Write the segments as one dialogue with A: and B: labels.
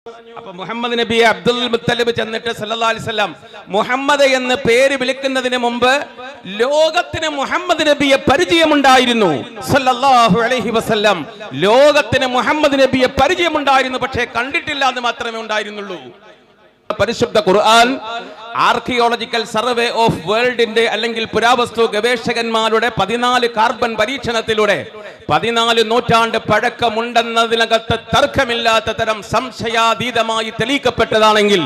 A: അപ്പൊ മുഹമ്മദ് നബിയെ അബ്ദുൽ മുത്തലിബ് ചെന്നിട്ട് സല്ലല്ലാഹു അലൈഹി വസല്ലം മുഹമ്മദ് എന്ന് പേര് വിളിക്കുന്നതിന് മുമ്പ് ലോകത്തിന് മുഹമ്മദ് നബിയെ പരിചയമുണ്ടായിരുന്നു. സല്ലല്ലാഹു അലൈഹി വസല്ലം ലോകത്തിന് മുഹമ്മദ് നബിയെ പരിചയമുണ്ടായിരുന്നു, പക്ഷേ കണ്ടിട്ടില്ല എന്ന് മാത്രമേ ഉണ്ടായിരുന്നുള്ളൂ. പരിശുദ്ധ ഖുർആൻ ആർക്കിയോളജിക്കൽ സർവേ ഓഫ് വേൾഡിന്റെ അല്ലെങ്കിൽ പുരാവസ്തു ഗവേഷകന്മാരുടെ 14 കാർബൺ പരീക്ഷണത്തിലൂടെ 14 നൂറ്റാണ്ട് പഴക്കമുണ്ടെന്നതിനകത്ത് തർക്കമില്ലാത്ത തരം സംശയാതീതമായി തെളിയിക്കപ്പെട്ടതാണെങ്കിൽ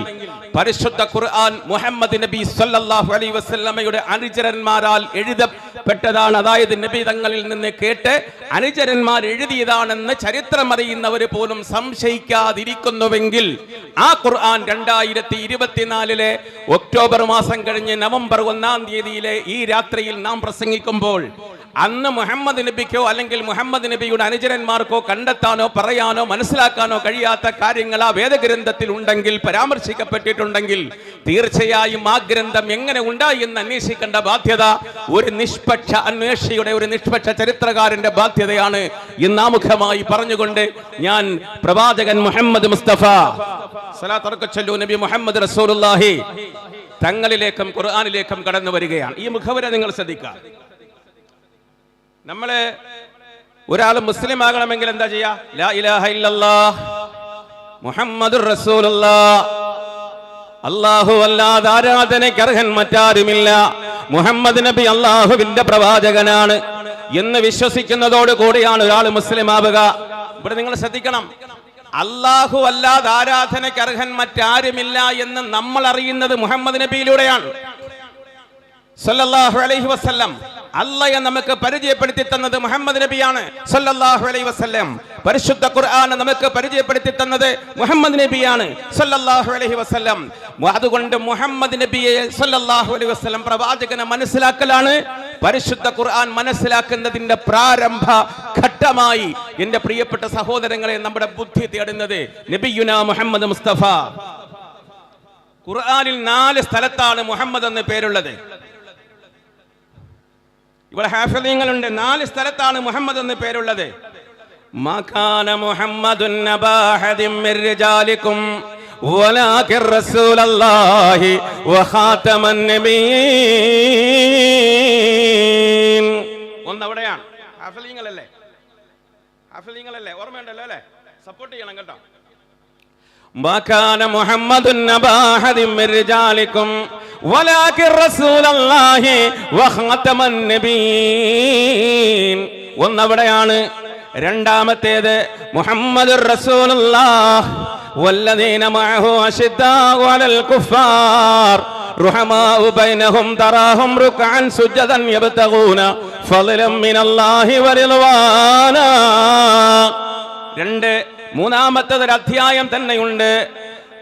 A: പരിശുദ്ധ ഖുർആൻ മുഹമ്മദ് നബി സല്ലല്ലാഹു അലൈഹി വസല്ലമയുടെ അനുചരന്മാരാൽ എഴുതപ്പെട്ടതാണ്. അതായത് നബി തങ്ങളിൽ നിന്ന് കേട്ട് അനുചരന്മാർ എഴുതിയതാണെന്ന് ചരിത്രം അറിയുന്നവർ പോലും സംശയിക്കാതിരിക്കുന്നുവെങ്കിൽ ആ ഖുർആൻ 2024 ഒക്ടോബർ മാസം കഴിഞ്ഞ് നവംബർ 1-ാം തീയതിയിലെ ഈ രാത്രിയിൽ നാം പ്രസംഗിക്കുമ്പോൾ അന്ന് മുഹമ്മദ് നബിക്കോ അല്ലെങ്കിൽ മുഹമ്മദ് നബിയുടെ അനുചരന്മാർക്കോ കണ്ടെത്താനോ പറയാനോ മനസ്സിലാക്കാനോ കഴിയാത്ത കാര്യങ്ങൾ ആ വേദഗ്രന്ഥത്തിൽ ഉണ്ടെങ്കിൽ, പരാമർശിക്കപ്പെട്ടിട്ടുണ്ടെങ്കിൽ, തീർച്ചയായും ആ ഗ്രന്ഥം എങ്ങനെ ഉണ്ടായി എന്ന് അന്വേഷിക്കേണ്ട ബാധ്യത ഒരു നിഷ്പക്ഷ അന്വേഷിയുടെ, ഒരു നിഷ്പക്ഷ ചരിത്രകാരന്റെ ബാധ്യതയാണ് ഇന്നാമുഖമായി പറഞ്ഞുകൊണ്ട് ഞാൻ പ്രവാചകൻ മുഹമ്മദ് മുസ്തഫ സ്വല്ലല്ലാഹു നബി മുഹമ്മദ് റസൂലുള്ളാഹി തങ്ങളിലേക്കും ഖുർആനിലേക്കും കടന്നു വരികയാണ്. ഈ മുഖവര നിങ്ങൾ ശ്രദ്ധിക്കുക. നമ്മള് ഒരാൾ മുസ്ലിം ആകണമെങ്കിൽ എന്താ ചെയ്യാ? ലാ ഇലാഹ ഇല്ലല്ലാഹ് മുഹമ്മദുർ റസൂലുള്ളാഹ്, അല്ലാഹു അല്ലാതെ ആരാധനയ്ക്ക് അർഹൻ മറ്റാരുമില്ല, മുഹമ്മദ് നബി അല്ലാഹുവിന്റെ പ്രവാചകനാണ് എന്ന് വിശ്വസിക്കുന്നതോട് കൂടിയാണ് ഒരാൾ മുസ്ലിം ആവുക. ഇവിടെ നിങ്ങൾ ശ്രദ്ധിക്കണം, അല്ലാഹു അല്ലാതെ ആരാധനയ്ക്ക് അർഹൻ മറ്റാരുമില്ല എന്ന് നമ്മൾ അറിയുന്നത് മുഹമ്മദ് നബിയിലൂടെയാണ് സല്ലല്ലാഹു അലൈഹി വസല്ലം. അല്ലാഹയെ നമുക്ക് പരിചയപ്പെടുത്തി തന്നത് മുഹമ്മദ് നബിയാണ് സല്ലല്ലാഹു അലൈഹി വസല്ലം. പരിശുദ്ധ ഖുർആൻ നമുക്ക് പരിചയപ്പെടുത്തി തന്നത് മുഹമ്മദ് നബിയാണ് സല്ലല്ലാഹു അലൈഹി വസല്ലം. അതുകൊണ്ട് മുഹമ്മദ് നബിയെ സല്ലല്ലാഹു അലൈഹി വസല്ലം പ്രവാചകനെ മനസ്സിലാക്കലാണ് പരിശുദ്ധ ഖുർആൻ മനസ്സിലാക്കുന്നതിന്റെ പ്രാരംഭ ഘട്ടമായി എന്റെ പ്രിയപ്പെട്ട സഹോദരങ്ങളെ നമ്മുടെ ബുദ്ധി തേടുന്നത് നബിയുനാ മുഹമ്മദ് മുസ്തഫ. ഖുർആനിൽ 4 സ്ഥലത്താണ് മുഹമ്മദ് എന്ന് പേരുള്ളത്. ഇവിടെ ഹാഫിളീങ്ങളുണ്ട്. 4 സ്ഥലത്താണ് മുഹമ്മദ് എന്ന് പേരുള്ളത്. മകാന മുഹമ്മദുൻ നബാ അഹദിൻ മിർ റിജാലികും വലാകിർ റസൂലുള്ളാഹി വഖാതമൻ നബിയീൻ. ഒന്നവിടെയാണ്. ഹാഫിളീങ്ങളല്ലേ? ഓർമ്മയുണ്ടല്ലോ അല്ലേ? സപ്പോർട്ട് ചെയ്യണം കേട്ടോ. മകാന മുഹമ്മദുൻ നബാ അഹദിൻ മിർ റിജാലികും വലാകിർ റസൂലുള്ളാഹി വഖാതമൻ നബിയീൻ. ഒന്നവിടെയാണ്. രണ്ടാമത്തേത് മുഹമ്മദുർ റസൂലുള്ളാഹ് വല്ലദീന മഅഹു അശിദ്ദാഉ അലൽ കുഫാർ റുഹമാഉ ബൈനഹും തറാഹും റുക്അൻ സുജദൻ യബ്തഗൂന ഫളലൻ മിനല്ലാഹി വറിദ്വാനാ. മൂന്നാമത്തെ ഒരു അധ്യായം തന്നെയുണ്ട്.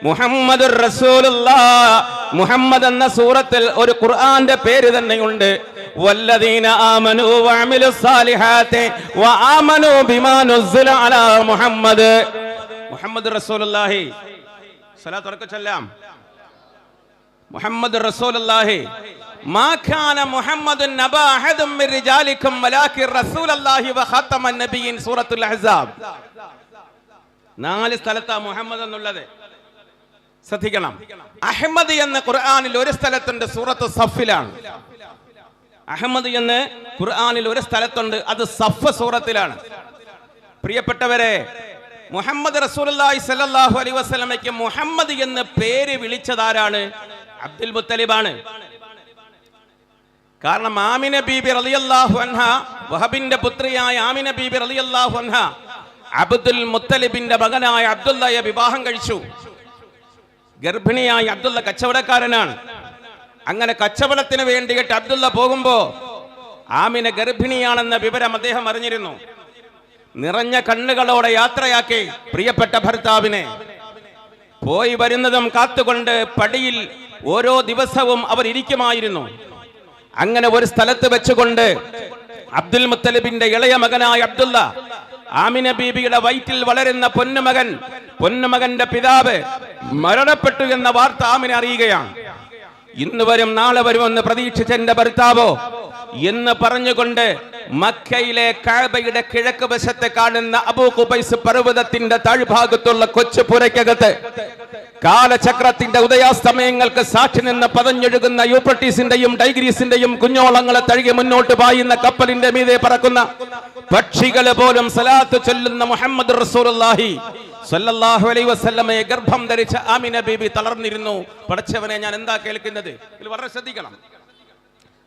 A: മുഹമ്മദുർ റസൂലുള്ളാഹ്, മുഹമ്മദ് എന്ന സൂറത്തിൽ ഒരു ഖുർആന്റെ പേര് തന്നെയുണ്ട്. വല്ലദീന ആമനൂ വഅമിലുസ് സാലിഹാത്തി വആമനൂ ബിമാ നുസ്സില അലാ മുഹമ്മദ്. മുഹമ്മദ് റസൂലുള്ളാഹി സ്വലാത്ത് ഉറക്കെ ചൊല്ലാം. മുഹമ്മദ് റസൂലുള്ളാഹി മാ കാന മുഹമ്മദുൻ നബാ അഹദും മിർ റിജാലികും വലാകിർ റസൂലുള്ളാഹി വഖാതമൻ നബിയീൻ. സൂറത്തുൽ അഹ്സാബ്. 4 സ്ഥലത്താ മുഹമ്മദ് എന്നുള്ളത്. ശ്രദ്ധിക്കണം. അഹ്മദ് എന്ന് ഖുർആനിൽ ഒരു സ്ഥലത്തുണ്ട്, സൂറത്ത് സഫിലാണ്. അഹ്മദ് എന്ന് ഖുർആനിൽ ഒരു സ്ഥലത്തുണ്ട്, അത് സഫ് സൂറത്തിലാണ്. പ്രിയപ്പെട്ടവരെ, മുഹമ്മദ് റസൂലുള്ളാഹി സ്വല്ലല്ലാഹു അലൈഹി വസല്ലമയ്ക്ക് മുഹമ്മദ് എന്ന് പേര് വിളിച്ചതാരാണ്? അബ്ദുൽ മുത്തലിബാണ്. കാരണം ആമിന ബീബി റളിയല്ലാഹു അൻഹ, വഹബിന്റെ പുത്രിയായ ആമിന ബീബി റളിയല്ലാഹു അൻഹ അബ്ദുൽ മുത്തലിബിന്റെ മകനായ അബ്ദുള്ളയെ വിവാഹം കഴിച്ചു. ഗർഭിണിയായ അബ്ദുള്ള കച്ചവടക്കാരനാണ്. അങ്ങനെ കച്ചവടത്തിന് വേണ്ടിയിട്ട് അബ്ദുള്ള പോകുമ്പോ ആമിന ഗർഭിണിയാണെന്ന വിവരം അദ്ദേഹം അറിഞ്ഞിരുന്നു. നിറഞ്ഞ കണ്ണുകളോടെ യാത്രയാക്കി പ്രിയപ്പെട്ട ഭർത്താവിനെ. പോയി വരുന്നതും കാത്തുകൊണ്ട് പടിയിൽ ഓരോ ദിവസവും അവർ ഇരിക്കുമായിരുന്നു. അങ്ങനെ ഒരു സ്ഥലത്ത് വെച്ചുകൊണ്ട് അബ്ദുൽ മുത്തലിബിന്റെ ഇളയ മകനായ അബ്ദുള്ള, ആമിന ബീബിയുടെ വയറ്റിൽ വളരുന്ന പൊന്നുമകന്റെ പിതാവ് മരണപ്പെട്ടു എന്ന വാർത്ത ആമിന അറിയുകയാണ്. ഇന്ന് വരും നാളെ വരുമെന്ന് പ്രതീക്ഷിച്ച എന്റെ ഭർത്താവോ എന്ന് പറഞ്ഞുകൊണ്ട് മക്കയിലെ കഅബയുടെ കിഴക്ക് വശത്തെ കാണുന്ന അബൂ ഖുബൈസ് പർവ്വതത്തിന്റെ താഴ്ഭാഗത്തുള്ള കൊച്ചു പുരയ്ക്കകത്ത് കാലചക്രത്തിന്റെ ഉദയാസ്തമയങ്ങൾക്ക് സാക്ഷി നിന്ന് പതഞ്ഞൊഴുകുന്ന യൂഫ്രട്ടീസിന്റെയും ടൈഗ്രീസിന്റെയും കുഞ്ഞോളങ്ങളെ തഴുകി മുന്നോട്ട് പായുന്ന കപ്പലിന്റെ മീതെ പറക്കുന്ന പക്ഷികളെ പോലും സലാത്ത് ചൊല്ലുന്ന മുഹമ്മദ് റസൂലുള്ളാഹി സ്വല്ലല്ലാഹു അലൈഹി വസല്ലമയെ ഗർഭം ധരിച്ച ആമിന ബീബി തളർന്നിരുന്നു. പടച്ചവനെ, ഞാൻ എന്താ കേൾക്കുന്നത്? ഇതിൽ വളരെ ശ്രദ്ധിക്കണം.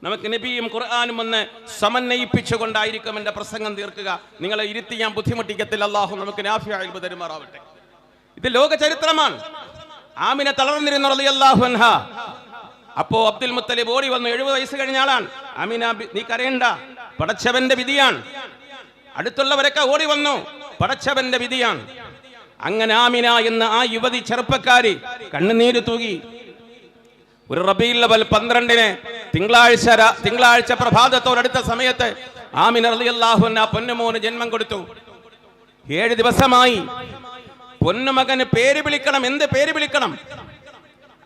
A: നമുക്ക് നബിയും ഖുർആനും ഒന്ന് സമന്വയിപ്പിച്ചുകൊണ്ടായിരിക്കും എന്റെ പ്രസംഗം തീർക്കുക. നിങ്ങളെ ഇരുത്തി ഞാൻ ബുദ്ധിമുട്ടിക്കത്തിൽ. അല്ലാഹു നമുക്ക് നാഫിഅ ഇൽമ തരുമാറാവട്ടെ. ഇത് ലോക ചരിത്രമാണ്. ആമിന തളർന്നിരുന്നു റളിയല്ലാഹു അൻഹാ. അപ്പോ അബ്ദുൽ മുത്തലിബ് ഓടി വന്നു. 70 വയസ്സ് കഴിഞ്ഞ ആളാണ്. ആമിന, നീ കരയണ്ട, പടച്ചവന്റെ വിധിയാണ്. അടുത്തുള്ളവരൊക്കെ ഓടി വന്നു, പടച്ചവന്റെ വിധിയാണ്. അങ്ങനെ ആമിന എന്ന ആ യുവതി ചെറുപ്പക്കാരി കണ്ണുനീര് തൂകി. ഒരു റബീഉൽ അവ്വൽ 12-ന് തിങ്കളാഴ്ച പ്രഭാതത്തോടടുത്ത സമയത്ത് ആമിന റളിയല്ലാഹു അൻഹാ പൊന്നുമോന് ജന്മം കൊടുത്തു. 7 ദിവസമായി പൊന്നുമകന് പേര് വിളിക്കണം. എന്ത് പേര് വിളിക്കണം?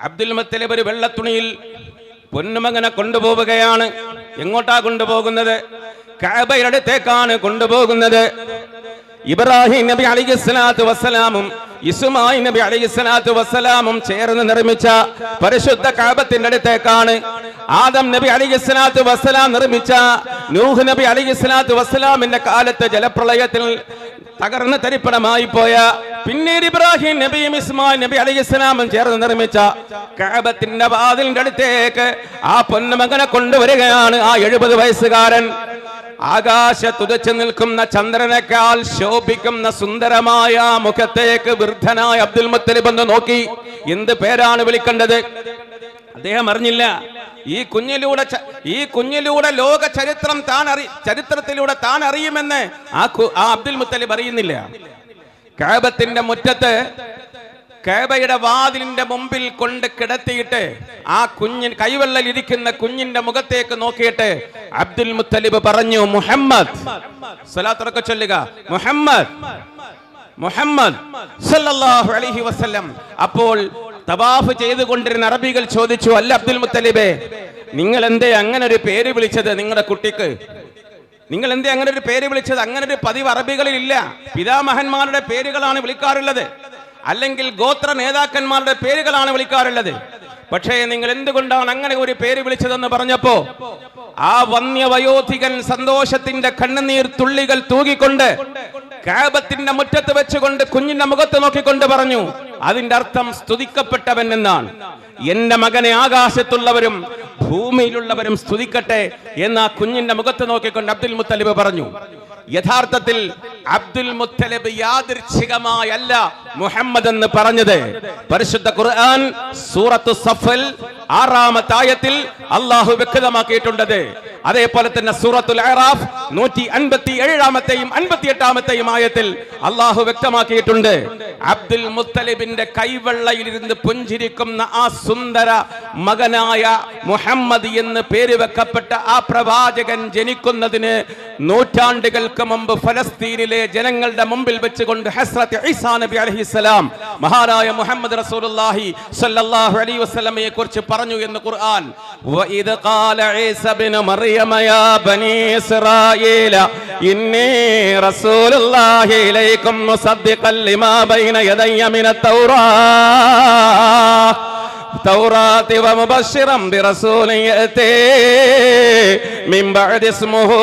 A: അബ്ദുൽ മുത്തലിബ് ഒരു വെള്ളത്തുണിയിൽ പൊന്നുമകനെ കൊണ്ടുപോവുകയാണ്. എങ്ങോട്ടാ കൊണ്ടുപോകുന്നത്? കഅബയുടെ അടുത്തേക്കാണ് കൊണ്ടുപോകുന്നത്. ഇബ്രാഹിം നബി അലൈഹിസ്സലാത്തു വസ്സലാമും ഇസ്മായിൽ നബി അലൈഹിസ്സലാത്തു വസ്സലാമും ചേർന്ന് നിർമ്മിച്ച പരിശുദ്ധ കഅബത്തിന്റെ അടുത്തേക്കാണ്. ആദം നബി അലൈഹിസ്സലാത്തു വസ്സലാം നിർമ്മിച്ച നൂഹ് നബി അലൈഹിസ്സലാത്തു വസ്സലാമിന്റെ കാലത്ത് ജലപ്രളയത്തിൽ തകർന്ന് തരിപ്പണമായി പോയ, പിന്നീട് ഇബ്രാഹിം നബിയും ഇസ്മായിൽ നബി അലൈഹിസ്സലാമും ചേർന്ന് നിർമ്മിച്ച കഅബത്തിന്റെ വാതിലിന്റെ അടുത്തേക്ക് ആ പൊന്നുമകനെ കൊണ്ടുവരികയാണ്. ആ 70 വയസ്സുകാരൻ ആകാശത്തുതച്ചു നിൽക്കുന്ന ചന്ദ്രനേക്കാൾ ശോഭിക്കുന്ന സുന്ദരമായ മുഖത്തേക്ക് വൃദ്ധനായ അബ്ദുൽ മുത്തലിബ് എന്ന് നോക്കി. എന്ത് പേരാണ് വിളിക്കേണ്ടത്? അദ്ദേഹം അറിഞ്ഞില്ല. ഈ കുഞ്ഞിലൂടെ ലോക ചരിത്രത്തിലൂടെ താൻ അറിയുമെന്ന് ആ അബ്ദുൽ മുത്തലിബ് അറിയുന്നില്ല. കഅബത്തിന്റെ മുറ്റത്ത് കഅബയുടെ വാതിലിന്റെ മുമ്പിൽ കൊണ്ട് കിടത്തിയിട്ട് ആ കൈവെള്ളൽ ഇരിക്കുന്ന കുഞ്ഞിന്റെ മുഖത്തേക്ക് നോക്കിയിട്ട് അബ്ദുൽ മുത്തലിബ് പറഞ്ഞു, മുഹമ്മദ്. സ്വലാത്ത് ചൊല്ലുക, മുഹമ്മദ്, മുഹമ്മദ് സല്ലല്ലാഹു അലൈഹി വസല്ലം. അപ്പോൾ തവാഫ് ചെയ്തുകൊണ്ടിരുന്ന അറബികൾ ചോദിച്ചു, അല്ല അബ്ദുൽ മുത്തലിബേ, നിങ്ങൾ എന്തേ അങ്ങനെ ഒരു പേര് വിളിച്ചത് നിങ്ങളുടെ കുട്ടിക്ക്? നിങ്ങൾ എന്തേ അങ്ങനെ ഒരു പേര് വിളിച്ചത്? അങ്ങനെ ഒരു പതിവ് അറബികളിൽ ഇല്ല. പിതാമഹന്മാരുടെ പേരുകളാണ് വിളിക്കാറുള്ളത്, അല്ലെങ്കിൽ ഗോത്ര നേതാക്കന്മാരുടെ പേരുകളാണ് വിളിക്കാറുള്ളത്. പക്ഷേ നിങ്ങൾ എന്തുകൊണ്ടാണ് അങ്ങനെ ഒരു പേര് വിളിച്ചതെന്ന് പറഞ്ഞപ്പോ ആ വന്യവയോധികൻ സന്തോഷത്തിന്റെ കണ്ണുനീർ തുള്ളികൾ തൂകിക്കൊണ്ട് കഅബത്തിന്റെ മുറ്റത്ത് വെച്ചുകൊണ്ട് കുഞ്ഞിന്റെ മുഖത്ത് നോക്കിക്കൊണ്ട് പറഞ്ഞു, അതിന്റെ അർത്ഥം സ്തുതിക്കപ്പെട്ടവൻ എന്നാണ്. എന്റെ മകനെ ആകാശത്തുള്ളവരും ഭൂമിയിലുള്ളവരും സ്തുതിക്കട്ടെ എന്ന് ആ കുഞ്ഞിന്റെ മുഖത്ത് നോക്കിക്കൊണ്ട് അബ്ദുൽ മുത്തലിബ് പറഞ്ഞു. യഥാർത്ഥത്തിൽ അബ്ദുൽ മുത്തലിബ് യാദൃച്ഛികമായല്ല മുഹമ്മദ് എന്ന് പറഞ്ഞത്. പരിശുദ്ധ ഖുർആൻ സൂറത്തു സഫൽ 6-ാമത്തെ ആയത്തിൽ അല്ലാഹു വ്യക്തമാക്കിയിട്ടുണ്ട്. അതേപോലെ തന്നെ സൂറത്തുൽ അറാഫ് 157-ാമത്തെയും 58-ാമത്തെയും ആയത്തിൽ അല്ലാഹു വ്യക്തമാക്കിയിട്ടുണ്ട്. അബ്ദുൽ മുത്തലിബിന്റെ കൈവെള്ളയിലിരുന്ന് പുഞ്ചിരിക്കുന്ന ആ സുന്ദര മകനായ മുഹമ്മദ് എന്ന് പേര് വെക്കപ്പെട്ട ആ പ്രവാചകൻ ജനിക്കുന്നതിന് നൂറ്റാണ്ടുകൾക്ക് മുമ്പ് ഫലസ്തീനിലെ ജനങ്ങളുടെ മുമ്പിൽ വെച്ചുകൊണ്ട് ഹസ്രത്ത് ഈസാ നബി അലൈഹിസ്സലാം മഹാനായ മുഹമ്മദ് റസൂലുള്ളാഹി സ്വല്ലല്ലാഹു അലൈഹി വസല്ലമയെ കുറിച്ച് പറഞ്ഞു എന്ന് ഖുർആൻ. വഇദ് ഖാല ഈസാ ഇബ്നു മറിയമ യാ ബനീ ഇസ്രായീല ഇന്നി റസൂലുള്ളാഹി ഇലൈക്കും മുസദ്ദിഖൻ ലിമാ ബൈന യദയ്യ മിനത് തൗറാത്തി വമുബശ്ശിറൻ ബിറസൂലിൻ യഅതി മിൻ ബഅദി ഇസ്മുഹു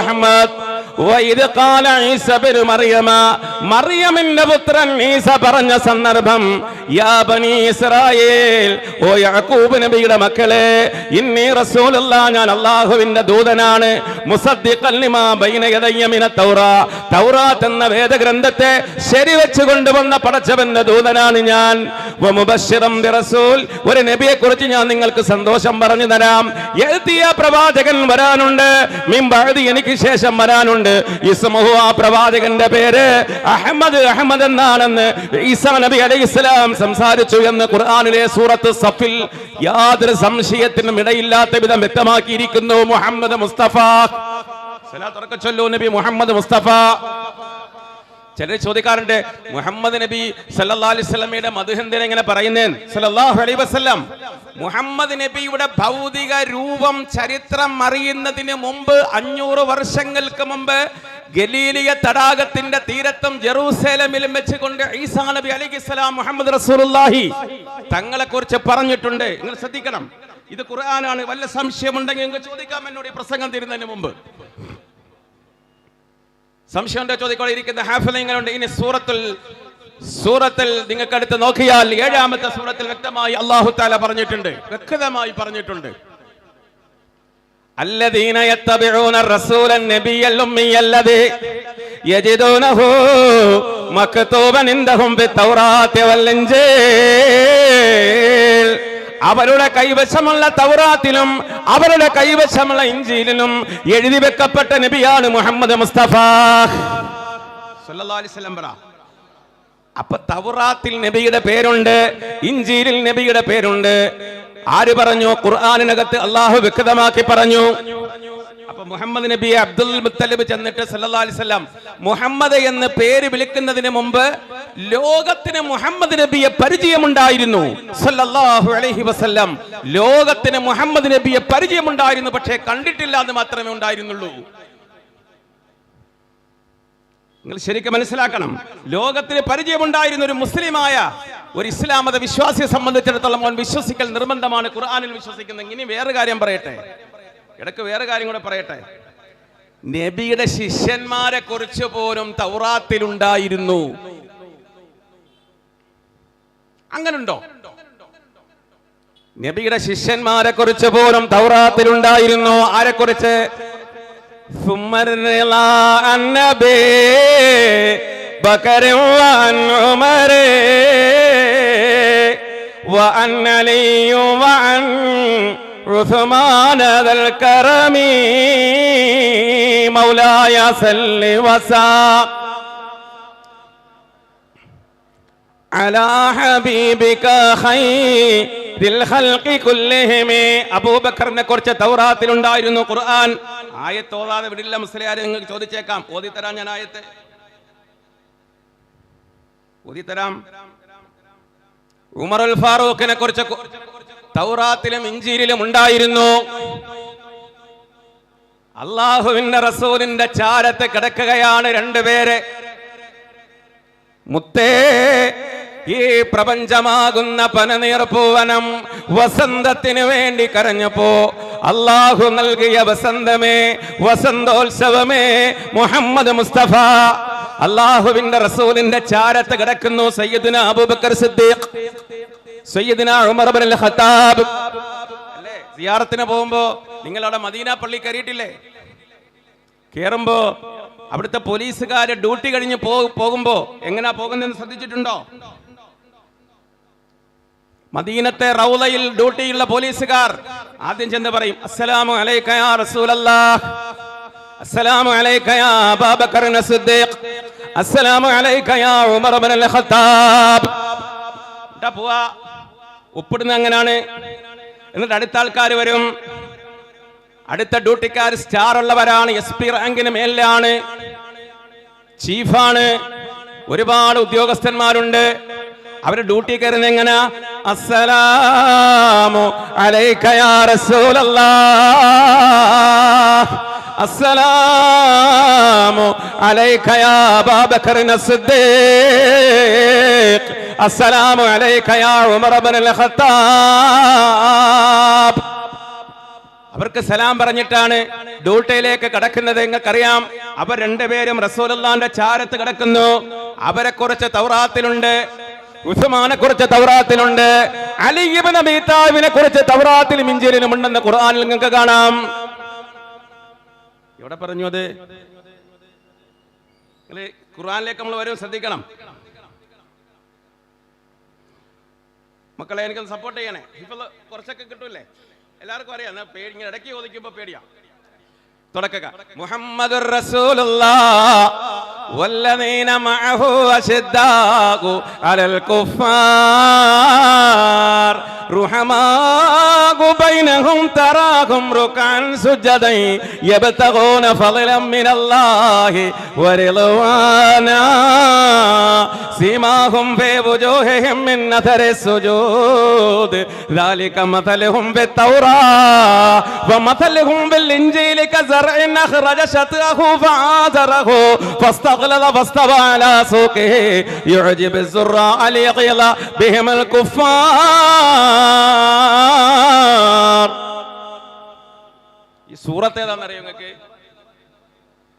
A: അഹ്മദ്. വഇദ് ഖാല ഈസാ ഇബ്നു മറിയമ, മറിയമിന്റെ പുത്രൻ ഈസ പറഞ്ഞ സന്ദർഭം, യാ ബനീ ഇസ്രായേൽ, ഓ യാക്കൂബ് നബിയുടെ മക്കളെ, ഇന്നി റസൂലുള്ളാഹ്, ഞാൻ അല്ലാഹുവിന്റെ ദൂതനാണ്, മുസദ്ദിഖൻ ലിമാ ബൈന യദയ്യ മിനത് തൗറാത്ത് എന്ന വേദഗ്രന്ഥത്തെ ശരിവെച്ച് കൊണ്ടുവന്ന പടച്ചവന്റെ ദൂതനാണ് ഞാൻ. വമുബശ്ശിറൻ ബിറസൂൽ, ഒരു നബിയെ കുറിച്ച് ഞാൻ നിങ്ങൾക്ക് സന്തോഷം പറഞ്ഞു തരാം. യഅതി, പ്രവാചകൻ വരാനുണ്ട്, മിൻ ബഅദി, എനിക്ക് ശേഷം വരാനുണ്ട്. ഇസ്മുഹു, ആ പ്രവാചകന്റെ പേര് അഹ്മദ്, അഹ്മദ് എന്നാണെന്ന് ഈസാ നബി അലൈഹിസ്സലാം സംസാരിച്ചു എന്ന് ഖുർആനിലെ സൂറത്ത് സഫിൽ യാതൊരു സംശയത്തിനും ഇടയില്ലാത്ത വിധം വ്യക്തമാക്കിയിരിക്കുന്നു. മുഹമ്മദ് മുസ്തഫ, സലാത്ത് ചൊല്ലൂ നബി മുഹമ്മദ് മുസ്തഫ. ചിലർ ചോദിക്കാറുണ്ട്, മുഹമ്മദ് നബി സല്ലല്ലാഹു അലൈഹി വസല്ലമയുടെ മദ്ഹ് എന്തിനാ ഇങ്ങനെ പറയുന്നേ? സല്ലല്ലാഹു അലൈഹി വസല്ലം മുഹമ്മദ് നബിയുടെ ഭൗതിക രൂപം ചരിത്രം അറിയുന്നതിന് മുമ്പ് 500 വർഷങ്ങൾക്ക് മുമ്പ് ഗലീലിയ തടാകത്തിന്റെ തീരത്തും ജെറൂസലേമിലും വെച്ചുകൊണ്ട് ഈസാ നബി അലൈഹിസ്സലാം മുഹമ്മദ് റസൂലുള്ളാഹി തങ്ങളെ കുറിച്ച് പറഞ്ഞിട്ടുണ്ട്. നിങ്ങൾ ശ്രദ്ധിക്കണം, ഇത് ഖുർആനാണ്. വല്ല സംശയമുണ്ടെങ്കിൽ നിങ്ങൾക്ക് ചോദിക്കാം എന്നോട് ഈ പ്രസംഗം തീരുന്നതിന് മുമ്പ്. സംശയം ചോദിക്കോളെ. ഇരിക്കുന്ന ഹാഫിളുണ്ട്. ഇനി സൂറത്തിൽ നിങ്ങൾക്ക് അടുത്ത് നോക്കിയാൽ 7ാമത്തെ സൂറത്തിൽ വ്യക്തമായി അല്ലാഹു തആല പറഞ്ഞിട്ടുണ്ട്, വ്യക്തമായി പറഞ്ഞിട്ടുണ്ട്. الذين يتبعون الرسول النبي الأمي الذي يجدونه مكتوبا عندهم بالتوراة والإنجيل. അവരുടെ കൈവശമുള്ള തൗറാത്തിലും അവരുടെ കൈവശമുള്ള ഇഞ്ചീലിലും എഴുതി വെക്കപ്പെട്ട നബിയാണ് മുഹമ്മദ് മുസ്തഫ സല്ലല്ലാഹു അലൈഹി വസല്ലം. അപ്പൊ തൗറാത്തിൽ നബിയുടെ പേരുണ്ട്, ഇഞ്ചീലിൽ നബിയുടെ പേരുണ്ട്. ആര് പറഞ്ഞു? ഖുർആനിനകത്ത് അല്ലാഹു വ്യക്തമാക്കി പറഞ്ഞു. അപ്പൊ മുഹമ്മദ് നബിയെ അബ്ദുൽ മുത്തലിബ് ചെന്നിട്ട് സല്ലല്ലാഹു അലൈഹി വസല്ലം മുഹമ്മദ് എന്ന് പേര് വിളിക്കുന്നതിന് മുമ്പ് ലോകത്തിന് മുഹമ്മദ് നബിയെ പരിചയമുണ്ടായിരുന്നു. സല്ലല്ലാഹു അലൈഹി വസല്ലം ലോകത്തിന് മുഹമ്മദ് നബിയെ പരിചയമുണ്ടായിരുന്നു, പക്ഷേ കണ്ടിട്ടില്ല എന്ന് മാത്രമേ ഉണ്ടായിരുന്നുള്ളൂ. നിങ്ങൾ ശരിക്കും മനസ്സിലാക്കണം, ലോകത്തിന് പരിചയമുണ്ടായിരുന്ന ഒരു മുസ്ലിമായ ഒരു ഇസ്ലാം മത വിശ്വാസിയെ സംബന്ധിച്ചിടത്തോളം അവൻ വിശ്വസിക്കൽ നിർബന്ധമാണ്, ഖുർആനിൽ വിശ്വസിക്കുന്നത്. ഇനി വേറെ കാര്യം പറയട്ടെ, ഇടയ്ക്ക് വേറെ കാര്യം കൂടെ പറയട്ടെ. നബിയുടെ ശിഷ്യന്മാരെ കുറിച്ച് പോലും തൗറാത്തിലുണ്ടായിരുന്നു. അങ്ങനുണ്ടോ? നബിയുടെ ശിഷ്യന്മാരെ കുറിച്ച് പോലും തൗറാത്തിലുണ്ടായിരുന്നു. ആരെ കുറിച്ച്? ثم الرضا عن نبي بكر وعن عمر وعن علي وعن عثمان ذا الكرم مولاي صل وسلم على حبيبك خير الخلق كلهم. അബൂബക്കറിനെ കുറിച്ച് തൗറാത്തിലുണ്ടായിരുന്നു. ഖുർആൻ ആയത്ത് ഓതാതെ വിടില്ല മുസ്ലിയാരെ. നിങ്ങൾക്ക് ചോദിച്ചേക്കാം, ഓതിത്തരാം ഞാൻ ആയത്ത് ഓതിത്തരാം. ഉമറുൽ ഫാറൂഖിനെ കുറിച്ച് തൗറാത്തിലും ഇഞ്ചീലിലും ഉണ്ടായിരുന്നു. അല്ലാഹുവിന്റെ റസൂലിന്റെ ചാരത്ത് കിടക്കുകയാണ് രണ്ടുപേര്. മുത്തേ, ഈ പ്രപഞ്ചമാകുന്ന പനനീർപ്പൂവനം വസന്തത്തിന് വേണ്ടി കരഞ്ഞപ്പോ അല്ലാഹു നൽകിയ വസന്തമേ, വസന്തോത്സവമേ മുഹമ്മദ് മുസ്തഫ. അല്ലാഹുവിന്റെ റസൂലിന്റെ ചാരത്ത് കിടക്കുന്നു സയ്യിദുനാ അബൂബക്കർ സിദ്ദീഖ്, സയ്യിദുനാ ഉമർ ഇബ്നുൽ ഖത്താബ്. അല്ലേ, സിയാറത്തിന് പോകുമ്പോ നിങ്ങൾ അവിടെ മദീന പള്ളി കയറിയിട്ടില്ലേ? കേറുമ്പോ അവിടുത്തെ പോലീസുകാര് ഡ്യൂട്ടി കഴിഞ്ഞ് പോകുമ്പോ എങ്ങനാ പോകുന്നതെന്ന് ശ്രദ്ധിച്ചിട്ടുണ്ടോ? മദീനത്തെ റൗളയിൽ ഡ്യൂട്ടിയുള്ള പോലീസുകാർ ആദ്യം ചെന്ന് പറയും, അസ്സലാമു അലൈക യാ റസൂലല്ലാഹ്, അസ്സലാമു അലൈക യാ അബൂബക്കർ സിദ്ദീഖ്, അസ്സലാമു അലൈക യാ ഉമർ ഇബ്നുൽ ഖത്താബ്. പോവാ, ഒപ്പിടുന്ന അങ്ങനാണ്. എന്നിട്ട് അടുത്ത ആൾക്കാർ വരും. അടുത്ത ഡ്യൂട്ടിക്കാർ സ്റ്റാർ ഉള്ളവരാണ്, SP റാങ്കിന് മേലാണ്, ചീഫാണ്, ഒരുപാട് ഉദ്യോഗസ്ഥന്മാരുണ്ട്. അവര് ഡ്യൂട്ടി കയറുന്ന എങ്ങനെ? അസ്സലാമു അലൈക യാ റസൂലല്ലാഹ്, അസ്സലാമു അലൈക യാ അബൂബക്കർ സിദ്ദീഖ്, അസ്സലാമു അലൈക യാ ഉമർ ഇബ്നുൽ ഖത്താബ്. അവർക്ക് സലാം പറഞ്ഞിട്ടാണ് ഡ്യൂട്ടിയിലേക്ക് കടക്കുന്നത്. നിങ്ങൾക്കറിയാം, അവർ രണ്ടുപേരും റസൂലുള്ളാഹിന്റെ ചാരത്ത് കിടക്കുന്നു. അവരെ കുറിച്ച് തൗറാത്തിലുണ്ട്, ഉസ്മാനെ കുറിച്ച് തൗറാത്തിലുണ്ട്, അലി ഇബ്നു അബീ താലിബിനെ കുറിച്ച് തൗറാത്തിലും ഇഞ്ചീലിലും ഉണ്ടെന്ന് ഖുർആനിൽ നിങ്ങൾക്ക് കാണാം. എവിടെ പറഞ്ഞു അത്? ഖുർആനിലേക്ക് നമ്മൾ വരും, ശ്രദ്ധിക്കണം മക്കളെ. എനിക്കൊന്ന് സപ്പോർട്ട് ചെയ്യണേ. ഇപ്പൊ കുറച്ചൊക്കെ കിട്ടൂല്ലേ? എല്ലാവർക്കും അറിയാം, ഇങ്ങനെ ഇടയ്ക്ക് ചോദിക്കുമ്പോൾ പേടിയാ. തുടക്കുക. മുഹമ്മദുർ റസൂലുള്ളാഹ് വല്ലദീന മഅഹു അശദ്ദാഉ അലൽ കുഫാർ റുഹമാഉ ബൈനഹും തറാഹും റുകഅൻ സുജദൻ യബ്തഗൂന ഫളലൻ മിനല്ലാഹി വറിദ്വാനാ സീമാഹും ഫീ വുജൂഹിഹിം മിൻ അഥരി സുജൂദ് ذلك مثلهم بالتوراة ومثلهم بالإنجيل كزرع أخرج شطأه فآزره فاستغلظ فاستوى على سوقه يعجب الزراع ليغيظ بهم الكفار. ഈ സൂറത്ത് ഏതാണെന്ന് അറിയോ നിങ്ങൾക്ക്?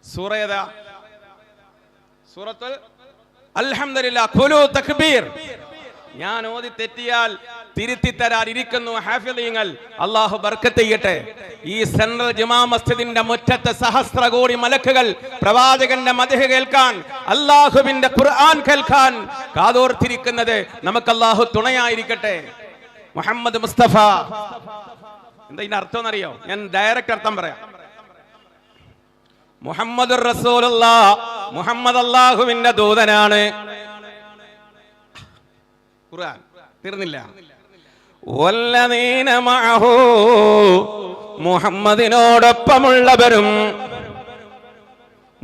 A: സൂറ ഏതാ? സൂറത്തുൽ അൽഹംദുലില്ലാഹ്. ഖുലൂ തക്ബീർ. ഞാൻ ഓതി തെറ്റിയാൽ തിരുത്തി തരാൻ ഇരിക്കുന്നു ഹാഫിളീങ്ങൾ. അല്ലാഹു ബർക്കത്ത് ചെയ്യട്ടെ. ഈ സെൻട്രൽ ജുമാ മസ്ജിദിന്റെ മുറ്റത്ത് സഹസ്രകോടി മലക്കുകൾ പ്രവാചകന്റെ മദ്ഹ് കേൾക്കാൻ, അല്ലാഹുവിന്റെ ഖുർആൻ കേൾക്കാൻ കാതോർത്തിരിക്കുന്നത് നമുക്ക് അല്ലാഹു തുണയായിരിക്കട്ടെ. മുഹമ്മദ് മുസ്തഫ എന്താ ഇതിന്റെ അർത്ഥം എന്നറിയോ? ഞാൻ ഡയറക്റ്റ് അർത്ഥം പറയാം. മുഹമ്മദുർ റസൂലുള്ളാഹ്, മുഹമ്മദ് അല്ലാഹുവിന്റെ ദൂതനാണ്. ഖുർആൻ തീർന്നില്ല. വല്ലദീന മഅഹു, മുഹമ്മദിനോടൊപ്പമുള്ളവരും.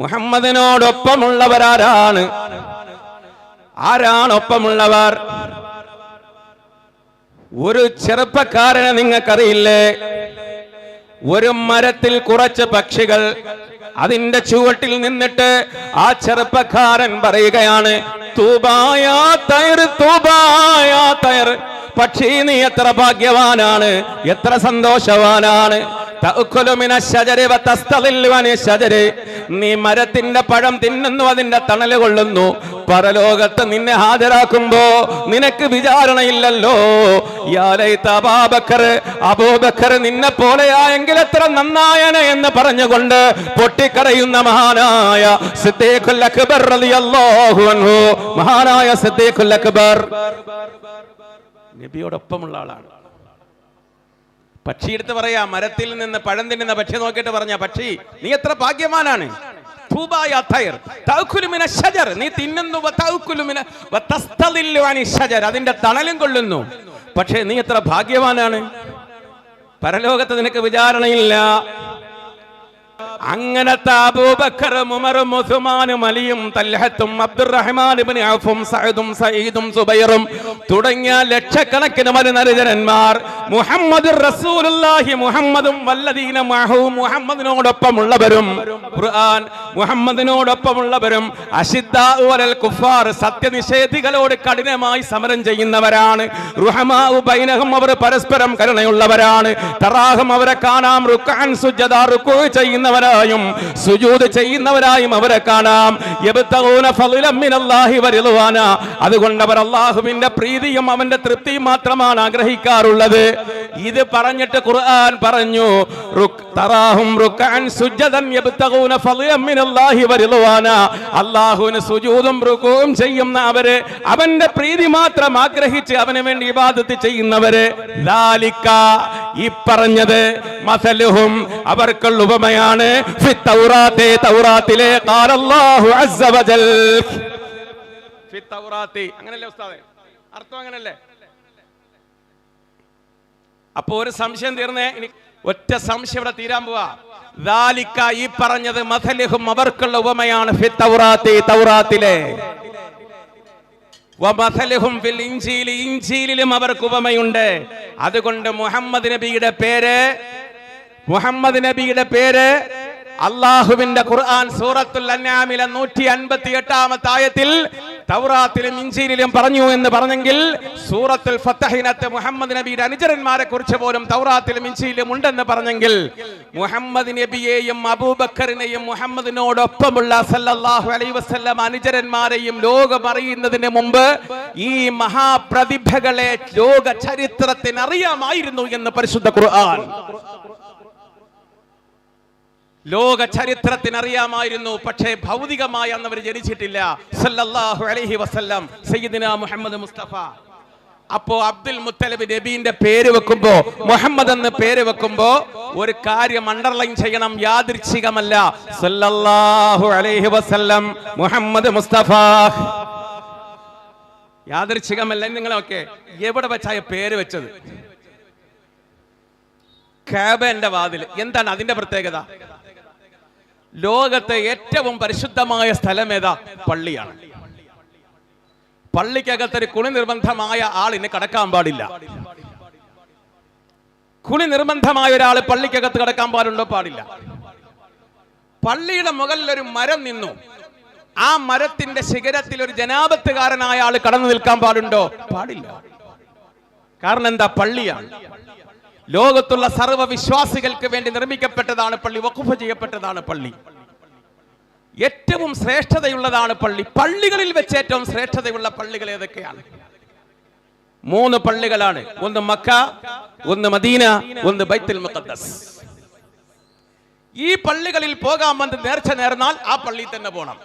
A: മുഹമ്മദിനോടൊപ്പമുള്ളവരാരാണ്? ആരാണ് ഒപ്പമുള്ളവർ? ഒരു ചെറുപ്പക്കാരനെ നിങ്ങൾക്കറിയില്ലേ? ഒരു മരത്തിൽ കുറച്ച് പക്ഷികൾ, അതിന്റെ ചുവട്ടിൽ നിന്നിട്ട് ആ ചെറുപ്പക്കാരൻ പറയുകയാണ്, തൂബായാ തൈർ, തൂബായാ തൈർ. പക്ഷി നീ എത്ര ഭാഗ്യവാനാണ്, എത്ര സന്തോഷവാനാണ്. നീ മരത്തിന്റെ പഴം തിന്നുന്നു, അതിന്റെ തണല് കൊള്ളുന്നു. പരലോകത്ത് നിന്നെ ഹാജരാക്കുമ്പോ നിനക്ക് വിചാരണയില്ലല്ലോ. അബൂബക്കർ നിന്നെ പോലെയായെങ്കിൽ എത്ര നന്നായന എന്ന് പറഞ്ഞുകൊണ്ട് പൊട്ടിക്കരയുന്ന മഹാനായ സിദ്ദീഖുൽ അക്ബർ റളിയല്ലാഹു അൻഹു, മഹാനായ സിദ്ദീഖുൽ അക്ബർ നബിയോടൊപ്പമുള്ള ആളാണ്. പക്ഷി എടുത്ത് പറയാ, മരത്തിൽ നിന്ന് പഴം തിന്നുന്ന പക്ഷി നോക്കിയിട്ട് പറഞ്ഞ, പക്ഷി നീ എത്ര ഭാഗ്യവാനാണ്. നീ തിന്നുന്നു, അതിന്റെ തണലും കൊള്ളുന്നു. പക്ഷേ നീ എത്ര ഭാഗ്യവാനാണ്, പരലോകത്ത് നിനക്ക് വിചാരണയില്ല. അങ്ങനത്തെ അബൂബക്കറും ഉമറും ഉസ്മാനും അലിയും തൽഹത്തും അബ്ദുറഹ്മാൻ ഇബ്നു ഔഫും സഅദും സഈദും സുബൈറും തുടങ്ങിയ ലക്ഷക്കണക്കിന് മനുഷ്യന്മാർ മുഹമ്മദുർ റസൂലുള്ളാഹി, മുഹമ്മദും വല്ലദീന മഅഹു, മുഹമ്മദിനോടൊപ്പമുള്ളവരും. ഖുർആൻ മുഹമ്മദിനോടൊപ്പമുള്ളവരും. അശിദ്ദാഉ അലൽ കുഫാർ, സത്യനിഷേധികളോട് കഠിനമായി സമരം ചെയ്യുന്നവരാണ്. റുഹമാഉ ബൈനഹും, അവർ പരസ്പരം കരുണയുള്ളവരാണ്. തറാഹും, അവരെ കാണാം. റുക്അൻ സുജദാ, റുകൂ ചെയ്യുന്നവരായും സുജൂദ് ചെയ്യുന്നവരായും അവരെ കാണാം. യബ്തഗൂന ഫളലൻ മിനല്ലാഹി വറിദ്വാന, അതുകൊണ്ട് അവർ അല്ലാഹുവിന്റെ പ്രീതിയും അവന്റെ തൃപ്തിയും മാത്രമാണ് ആഗ്രഹിക്കാറുള്ളത്. ഇത് പറഞ്ഞിട്ട് ഖുർആൻ പറഞ്ഞു, തറാഹും റുക്അൻ സുജദൻ യബ്തഗൂന ഫളലൻ മിനല്ലാഹി വറിദ്വാന, അല്ലാഹുവിന് സുജൂദും റുകൂഉം ചെയ്യുന്ന അവര്, അവന്റെ പ്രീതി മാത്രം ആഗ്രഹിച്ച് അവന് വേണ്ടി ഇബാദത്ത് ചെയ്യുന്നവര്. ദാലിക, ഈ പറഞ്ഞത്, മസലുഹും, അവർക്കുള്ള ഉപമയാണ്. ഫി തൗറാത്തി, തൗറാത്തിലെ ഖാല അല്ലാഹു അസ്സ വജൽ. ഫി തൗറാത്തി, അങ്ങനല്ലേ ഉസ്താദേ? അർത്ഥം അങ്ങനല്ലേ? അപ്പോ ഒരു സംശയം തീർന്നേ. ഇനി ഒറ്റ സംശയം ഇവിടെ തീരാൻ പോവാ. ദാലിക, ഈ പറഞ്ഞത്, മസലുഹും, അവർക്കുള്ള ഉപമയാണ്. ഫി തൗറാത്തി, തൗറാത്തിലെ. വമസലുഹും ഫിൽ ഇൻജീലി, ഇൻജീലിലും അവർക്ക് ഉപമയുണ്ട്. അതുകൊണ്ട് മുഹമ്മദ് നബിയുടെ പേര് അല്ലാഹുവിന്റെ ഖുർആൻ സൂറത്തുൽ അൻആമിലെ 158ാമത്തെ ആയത്തിൽ തൗറാത്തിലും ഇൻജീലിലും പറഞ്ഞു എന്ന് പറഞ്ഞെങ്കിൽ, സൂറത്തുൽ ഫത്ഹിനത്ത് മുഹമ്മദ് നബിയുടെ അനുചരന്മാരെ കുറിച്ച് പോലും തൗറാത്തിലും ഇൻജീലിലും ഉണ്ടെന്ന് പറഞ്ഞെങ്കിൽ, മുഹമ്മദ് നബിയെയും അബൂബക്കറിനെയും മുഹമ്മദിനോടൊപ്പമുള്ള സല്ലല്ലാഹു അലൈഹി വസല്ലം അനുചരന്മാരെയും ലോകം അറിയുന്നതിന് മുമ്പ് ഈ മഹാപ്രതിഭകളെ ലോക ചരിത്രത്തിന് അറിയാമായിരുന്നു എന്ന് പരിശുദ്ധ ഖുർആൻ. ലോക ചരിത്രത്തിന് അറിയാമായിരുന്നു. പക്ഷേ ഭൗതികമായി അന്ന് അവർ ജനിച്ചിട്ടില്ല. സല്ലല്ലാഹു അലൈഹി വസല്ലം, സയ്യിദിന മുഹമ്മദ് മുസ്തഫ. അപ്പോ അബ്ദുൽ മുത്തലിബ് നബീന്റെ പേര് വെക്കുമ്പോ, മുഹമ്മദ് എന്ന് പേര് വെക്കുമ്പോ ഒരു കാര്യം അണ്ടർലൈൻ ചെയ്യണം, യാദൃച്ഛികമല്ല. സല്ലല്ലാഹു അലൈഹി വസല്ലം മുഹമ്മദ് മുസ്തഫ. യാദൃച്ഛികമല്ല. നിങ്ങളൊക്കെ എവിടെ വെച്ചായ പേര് വെച്ചത്? കഅബയുടെ വാതിൽ. എന്താണ് അതിന്റെ പ്രത്യേകത? ലോകത്തെ ഏറ്റവും പരിശുദ്ധമായ സ്ഥലം ഏതാ? പള്ളിയാണ്. പള്ളിക്കകത്തൊരു കുളി നിർബന്ധമായ ആളിന് കടക്കാൻ പാടില്ല. കുളി നിർബന്ധമായ ഒരാൾ പള്ളിക്കകത്ത് കടക്കാൻ പാടുണ്ടോ? പാടില്ല. പള്ളിയുടെ മുകളിൽ ഒരു മരം നിന്നു, ആ മരത്തിന്റെ ശിഖരത്തിൽ ഒരു ജനാപത്തുകാരനായ ആൾ കടന്നു നിൽക്കാൻ പാടുണ്ടോ? പാടില്ല. കാരണം എന്താ? പള്ളിയാണ്. ലോകത്തുള്ള സർവ്വ വിശ്വാസികൾക്ക് വേണ്ടി നിർമ്മിക്കപ്പെട്ടതാണ് പള്ളി, വഖഫ് ചെയ്യപ്പെട്ടതാണ് പള്ളി. ഏറ്റവും ശ്രേഷ്ഠതയുള്ളതാണ് പള്ളി. പള്ളികളിൽ വെച്ച് ഏറ്റവും ശ്രേഷ്ഠതയുള്ള പള്ളികൾ ഏതൊക്കെയാണ്? 3 പള്ളികളാണ്. ഒന്ന് മക്ക, ഒന്ന് മദീന, ഒന്ന് ബൈത്തുൽ മുഖദ്ദസ്. ഈ പള്ളികളിൽ പോകാൻ വന്ന് നേർച്ച നേർന്നാൽ ആ പള്ളിയിൽ തന്നെ പോകണം.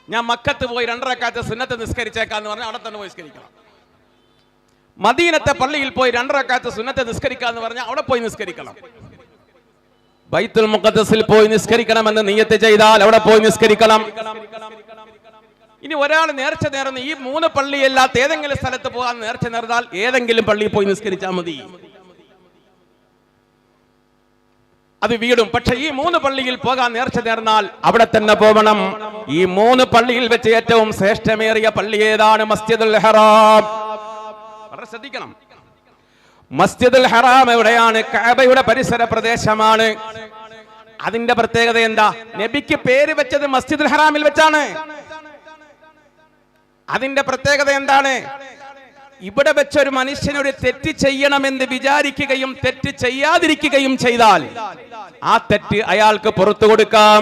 A: ഞാൻ മക്കത്ത് പോയി 2 റക്അത്ത് സുന്നത്ത് നിസ്കരിച്ചേക്കാന്ന് പറഞ്ഞാൽ അവിടെ തന്നെ പോയി നിസ്കരിക്കണം. മദീനത്തെ പള്ളിയിൽ പോയി 2 റക്അത്ത് സുന്നത്ത് നിസ്കരിക്കാന്ന് പറഞ്ഞാൽ അവിടെ പോയി നിസ്കരിക്കണം. ബൈത്തുൽ മുഖദ്ദസിൽ പോയി നിസ്കരിക്കണമെന്ന് നിയ്യത്ത് ചെയ്താൽ അവിടെ പോയി നിസ്കരിക്കണം. ഇനി ഒരാൾ നേർച്ച നേർന്ന് ഈ 3 പള്ളിയല്ലാത്ത ഏതെങ്കിലും സ്ഥലത്ത് പോകാൻ നേർച്ച നേർന്നാൽ ഏതെങ്കിലും പള്ളിയിൽ പോയി നിസ്കരിച്ചാൽ മതി, അത് വീടും. പക്ഷെ ഈ 3 പള്ളിയിൽ പോകാൻ നേർച്ച നേർന്നാൽ അവിടെ തന്നെ പോകണം. ഈ 3 പള്ളിയിൽ വെച്ച് ഏറ്റവും ശ്രേഷ്ഠമേറിയ പള്ളി ഏതാണ്? മസ്ജിദുൽ ഹറാം. വളരെ ശ്രദ്ധിക്കണം. മസ്ജിദുൽ ഹറാം എവിടെയാണ്? കഅബയുടെ പരിസര പ്രദേശമാണ്. അതിന്റെ പ്രത്യേകത എന്താ? നബിക്ക് പേര് വെച്ചത് മസ്ജിദുൽ ഹറാമിൽ വെച്ചാണ്. അതിന്റെ പ്രത്യേകത എന്താണ്? ഇവിടെ വെച്ചൊരു മനുഷ്യനൊരു തെറ്റ് ചെയ്യണമെന്ന് വിചാരിക്കുകയും തെറ്റ് ചെയ്യാതിരിക്കുകയും ചെയ്താൽ ആ തെറ്റ് അയാൾക്ക് പുറത്തു കൊടുക്കാം.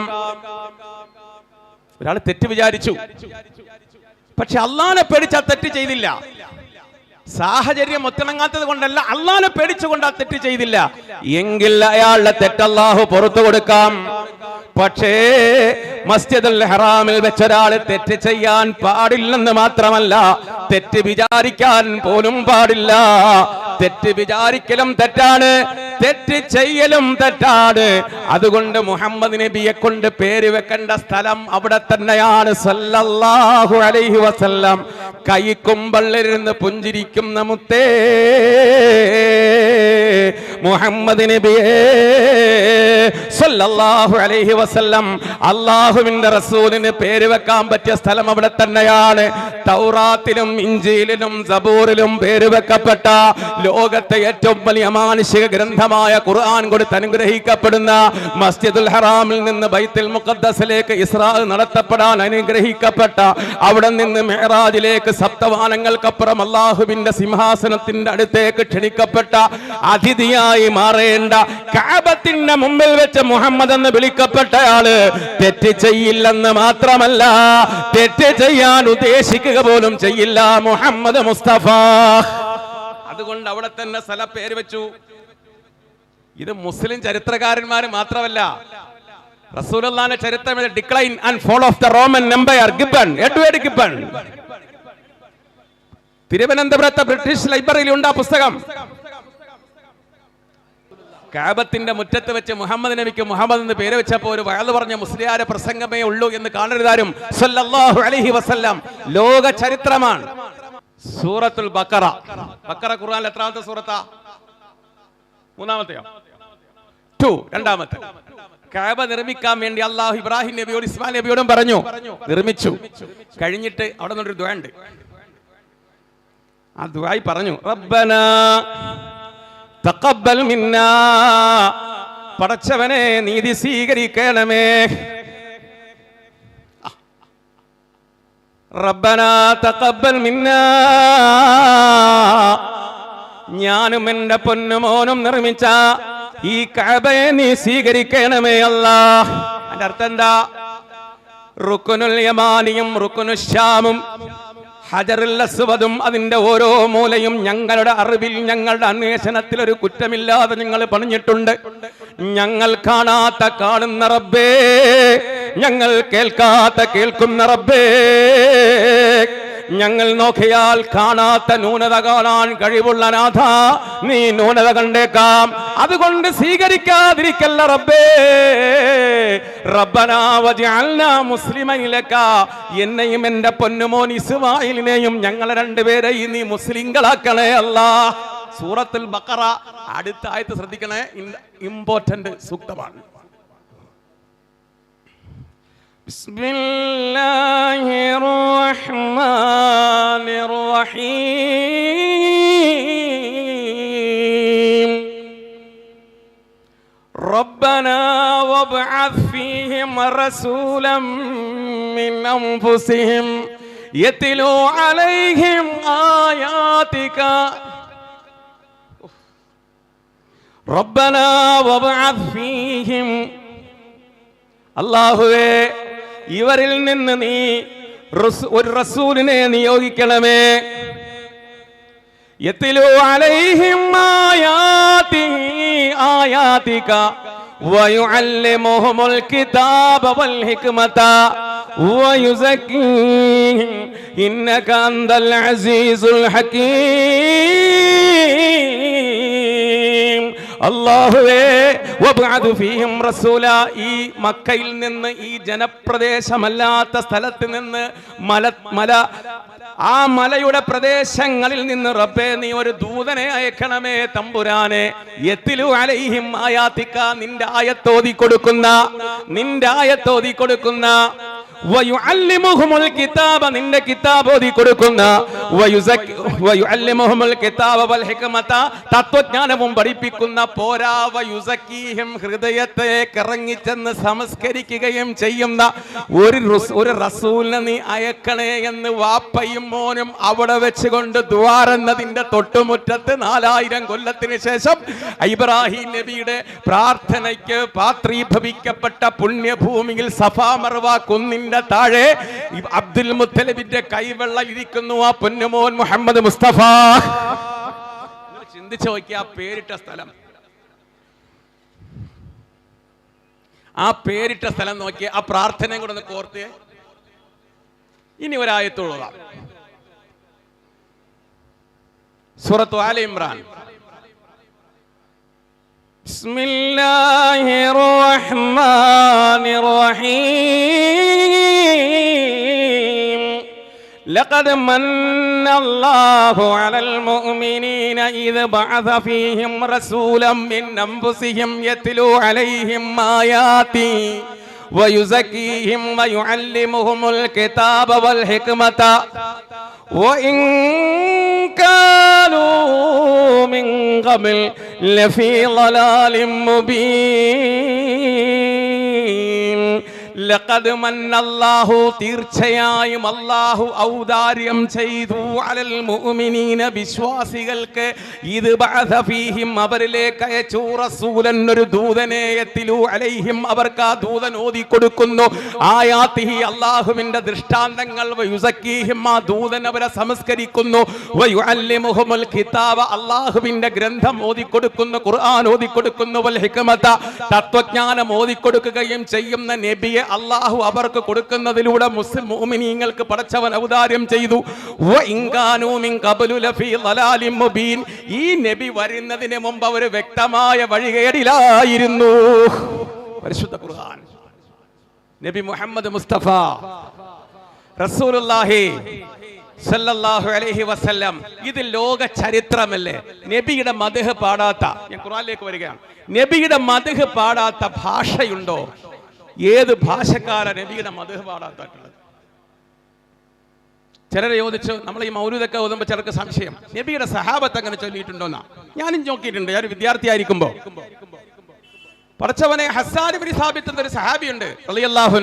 A: ഒരാൾ തെറ്റ് വിചാരിച്ചു, പക്ഷെ അള്ളാനെ പേടിച്ച് ആ തെറ്റ് ചെയ്തില്ല. സാഹചര്യം ഒത്തിണങ്ങാത്തത് കൊണ്ടല്ല, അള്ളാനെ പേടിച്ചുകൊണ്ട് ആ തെറ്റ് ചെയ്തില്ല എങ്കിൽ അയാളുടെ തെറ്റ് അല്ലാഹു പുറത്തു കൊടുക്കാം. പക്ഷേ മസ്ജിദുൽ ഹറാമിൽ വെച്ചൊരാൾ തെറ്റ് ചെയ്യാൻ പാടില്ലെന്ന് മാത്രമല്ല, തെറ്റ് വിചാരിക്കാൻ പോലും പാടില്ല. തെറ്റ് വിചാരിക്കലും തെറ്റാണ്, തെറ്റ് ചെയ്യലും തെറ്റാണ്. അതുകൊണ്ട് മുഹമ്മദ് നബിയെ കൊണ്ട് പേര് വെക്കേണ്ട സ്ഥലം അവിടെ തന്നെയാണ്. സല്ലല്ലാഹു അലൈഹി വസല്ലം കൈക്കുമ്പള്ളിരുന്ന് പുഞ്ചിരിക്കുന്ന മുത്തേ മുഹമ്മദ് നബിയേ സല്ലല്ലാഹു അലൈഹി വസല്ലം അല്ലാഹുവിന്റെ റസൂലിന് പേര് വെക്കാൻ പറ്റിയ സ്ഥലം അവിടെ തന്നെയാണ്. തൗറാത്തിലും ഇഞ്ചീലിലും സബൂറിലും പേര് വെക്കപ്പെട്ട ലോകത്തെ ഏറ്റവും വലിയ മാനുഷിക ഗ്രന്ഥമായ ഖുർആൻ കൊടുത്ത് അനുഗ്രഹിക്കപ്പെടുന്ന മസ്ജിദുൽ ഹറാമിൽ നിന്ന് ബൈത്തുൽ മുഖദ്ദസിലേക്ക് ഇസ്രാ നടത്തപ്പെടാൻ അനുഗ്രഹിക്കപ്പെട്ട, അവിടെ നിന്ന് മിഅ്റാജിലേക്ക് സപ്തവാനങ്ങൾക്കപ്പുറം അല്ലാഹുവിന്റെ സിംഹാസനത്തിന്റെ അടുത്തേക്ക് ക്ഷണിക്കപ്പെട്ട അതിഥിയായി മാറേണ്ട കഅബത്തിന്റെ മുമ്പിൽ വെച്ച് മുഹമ്മദ് എന്ന് വിളിക്കപ്പെട്ടയാള് തെറ്റ് ചെയ്യില്ലെന്ന് മാത്രമല്ല, തെറ്റ് ചെയ്യാൻ ഉദ്ദേശിക്കുക പോലും ചെയ്യില്ല. മുഹമ്മദ് മുസ്തഫ. അതുകൊണ്ട് അവിടെ തന്നെ സ്ഥല പേര് വെച്ചു. ഇത് മുസ്ലിം ചരിത്രകാരന്മാര് മാത്രമല്ല, റസൂലുള്ളാഹിന്റെ ചരിത്രം decline and fall of the Roman empire, Gibbon, Edward Gibbon. തിരുവനന്തപുരത്തെ ബ്രിട്ടീഷ് ലൈബ്രറിയിൽ ഉണ്ട് ആ പുസ്തകം. കഅബത്തിന്റെ മുറ്റത്ത് വെച്ച് മുഹമ്മദ് നബിക്ക് മുഹമ്മദ് എന്ന് പേര് വെച്ചപ്പോൾ ഒരു വയല് പറഞ്ഞ മുസ്ലിയാരെ പ്രസംഗമേ ഉള്ളൂ എന്ന് കാണരുതാരും. സല്ലല്ലാഹു അലൈഹി വസല്ലം ലോക ചരിത്രമാണ്. സൂറത്തുൽ ബഖറ. ബഖറ ഖുർആനിൽ എത്രാമത്തെ സൂറത്താ? 3-മത്തെയോ? 2, 2-മത്തെ. കഅബ നിർമ്മിക്കാൻ വേണ്ടി അല്ലാഹു ഇബ്രാഹിം നബിയോട് ഇസ്മായിൽ നബിയോടും പറഞ്ഞു. നിർമ്മിച്ചു കഴിഞ്ഞിട്ട് അവിടെ നിന്നൊരു ദുആ ഉണ്ട്. ആ ദുആയി പറഞ്ഞു, റബ്ബനാ തഖബ്ബൽ മിന്നാ, പടച്ചവനെ നീതി സ്വീകരിക്കണമേ. റബ്ബനാ തഖബ്ബൽ മിന്നാ, ഞാനും എന്റെ പൊന്നുമോനും നിർമ്മിച്ച ഈ കഅബയെ നീ സ്വീകരിക്കണമേ അല്ലാഹ്. അതിന്റെ അർത്ഥം എന്താ? റുക്നുൽ യമാനിയും റുക്നുൽ ശാമും ഹജറുൽ അസ്വദും അതിന്റെ ഓരോ മൂലയും ഞങ്ങളുടെ അറിവിൽ, ഞങ്ങളുടെ അന്വേഷണത്തിൽ ഒരു കുറ്റമില്ലാതെ ഞങ്ങൾ പണിഞ്ഞിട്ടുണ്ട്. ഞങ്ങൾ കാണാത്ത കാണുന്ന റബ്ബേ, ഞങ്ങൾ കേൾക്കാത്ത കേൾക്കുന്ന റബ്ബേ, ഞങ്ങൾ നോക്കിയാൽ കാണാത്ത ന്യൂനത കാണാൻ കഴിവുള്ള നാഥ, നീ ന്യൂനത കണ്ടേക്കാം, അതുകൊണ്ട് സ്വീകരിക്കാതിരിക്കല്ല റബ്ബേ. റബ്ബനാ വജഅൽനാ മുസ്ലിമൈൻ ലക, എന്നെയും എൻ്റെ പൊന്നുമോൻ ഇസ്മായിലിനെയും ഞങ്ങളെ രണ്ടുപേരെയും നീ മുസ്ലിങ്ങളാക്കണേ അല്ലാ. സൂറത്തുൽ ബഖറ അടുത്ത ആയത്ത് ശ്രദ്ധിക്കണേ, ഇമ്പോർട്ടന്റ് സൂക്തമാണ്. ബിസ്മില്ലാഹിർ റഹ്മാനിർ റഹീം. റബ്ബനാ വബ്അസ് ഫീഹിം റസൂലൻ മിൻ അൻഫുസിഹിം യത്ലൂ അലൈഹിം ആയാതിക. റബ്ബനാ വബ്അസ് ഫീഹിം, അല്ലാഹുവേ ഇവരിൽ നിന്ന് നീ ഒരു റസൂലിനെ നിയോഗിക്കണമേ. യത്ലൂ അലൈഹിം ആയാതിക വയുഅല്ലിമുഹുൽ കിതാബ വൽ ഹിക്മത വയുസക്കീഹിം ഇന്നക അൻതൽ അസീസുൽ ഹകീം. അല്ലാഹുവേ വബ്അദ് ഫീഹിം റസൂല, ഈ മക്കയിൽ നിന്ന്, ഈ ജനപ്രദേശമല്ലാത്ത സ്ഥലത്ത് നിന്ന്, ആ മലയുടെ പ്രദേശങ്ങളിൽ നിന്ന് റബ്ബേ നീ ഒരു ദൂതനെ അയക്കണമേ തമ്പുരാനെ. യത്ലു അലൈഹിം ആയാതിക, നിന്റെ ആയത്തോതി കൊടുക്കുന്ന വയുഅല്ലിമുഹുൽ കിതാബ, നിന്റെ കിതാബ് ഓതി കൊടുക്കുന്ന വയുഅല്ലിമുഹുൽ കിതാബ വൽ ഹിക്മത, തത്വജ്ഞാനവും പഠിപ്പിക്കുന്ന. പോരാ വയുസക്കീഹിം, ഹൃദയത്തെ കറങ്ങിച്ചെന്ന് സംസ്കരിക്കുകയും ചെയ്യുന്ന ഒരു റസൂലിനെ നീ അയക്കണേ എന്ന് വാപ്പയും മോനും അവിടെ വെച്ചുകൊണ്ട് ദ്വാരെന്നതിന്റെ തൊട്ടുമുറ്റത്ത് 4000 കൊല്ലത്തിന് ശേഷം ഇബ്രാഹിം നബിയുടെ പ്രാർത്ഥനയ്ക്ക് പാത്രീഭവിക്കപ്പെട്ട പുണ്യഭൂമിയിൽ സഫാ മർവ കുന്നിന്റെ താഴെ അബ്ദുൽ മുത്തലിബിന്റെ കൈവെള്ള ഇരിക്കുന്നു ആ പൊന്നുമോൻ മുഹമ്മദ് മുസ്തഫ. ചിന്തിച്ചു നോക്കിയ ആ പേരിട്ട സ്ഥലം, ആ പേരിട്ട സ്ഥലം നോക്കി, ആ പ്രാർത്ഥനയും കൂടെ ഒന്ന് കോർത്ത്. ഇനി ഒരായത്തുള്ളതാണ് സൂറത്ത് ആല ഇമ്രാൻ. ബിസ്മില്ലാഹിർ റഹ്മാനിർ റഹീം. ലഖദ് മന്ന അല്ലാഹു അലൽ മുഅ്മിനീന ഇദ് ബഅസ ഫീഹിം റസൂലൻ മിൻ അൻഫുസിഹിം യത്ലൂ അലൈഹിം ആയാതി വയുസക്കീഹിം വയുഅല്ലിമുഹുൽ കിതാബ വൽ ഹിക്മത വഇൻ കാനൂ മിൻ ഖബൽ ലഫീ ളലാലിൻ മുബീൻ. ലഖദ് മന്നല്ലാഹു, തീർച്ചയായും അല്ലാഹു ഔദാര്യം ചെയ്തു, അലൽ മുഅ്മിനീന, വിശ്വാസികൾക്ക്, ഇത് ബഅസ ഫീഹിം, അവരിലേക്ക് അയച്ചു, റസൂലൻ, ഒരു ദൂതനെ, യത്ലൂ അലൈഹിം, അവർക്ക് ആ ദൂതൻ ഓതി കൊടുക്കുന്നു, ആയാതിഹി, അല്ലാഹുവിന്റെ ദൃഷ്ടാന്തങ്ങൾ, വയുസക്കീഹിം, ആ ദൂതൻ അവരെ സംസ്കരിക്കുന്നു, വയുഅല്ലിമുഹുൽ കിതാബ, അല്ലാഹുവിന്റെ ഗ്രന്ഥം ഓതി കൊടുക്കുന്നു, ഖുർആൻ ഓതി കൊടുക്കുന്നു, വൽ ഹിക്മത, തത്വജ്ഞാനം ഓതി കൊടുക്കുകയും ചെയ്യുന്ന നബിയെ അല്ലാഹു അവർക്ക് കൊടുക്കുന്നതിലൂടെ മുസ്ലിം മുഅ്മിനീങ്ങൾക്ക് പടച്ചവൻ ഔദാര്യം ചെയ്തു. ഈ നബി വരുന്നതിന് മുമ്പ് അവർ വ്യക്തമായ വഴികേടിലായിരുന്നു. പരിശുദ്ധ ഖുർആൻ, നബി മുഹമ്മദ് മുസ്തഫ റസൂലുള്ളാഹി സല്ലല്ലാഹു അലൈഹി വസല്ലം, ഇത് ലോക ചരിത്രമല്ലേ. നബിയുടെ മദ്ഹ് പാടാത്ത, ഞാൻ ഖുർആനിലേക്ക് വരികയാണ്, നബിയുടെ മദ്ഹ് പാടാത്ത ഭാഷയുണ്ടോ? ഏത് ഭാഷക്കാരാ നബിയുടെ മദ്ഹ് പാടാത്തുള്ളത്? ചിലരെ ചോദിച്ചു, നമ്മൾ ഈ മൗലൂദൊക്കെ ഓതുമ്പോൾ ചിലർക്ക് സംശയം, നബിയുടെ സഹാബത്ത് അങ്ങനെ ചൊല്ലിയിട്ടുണ്ടോന്നാ. ഞാനും നോക്കിയിട്ടുണ്ട്. ഞാൻ വിദ്യാർത്ഥി ആയിരിക്കുമ്പോ പടച്ചവനെ, ഹസ്സാൻ ഇബ്നു സാബിത്ത് എന്നൊരു സഹാബിയുണ്ട്, റളിയല്ലാഹു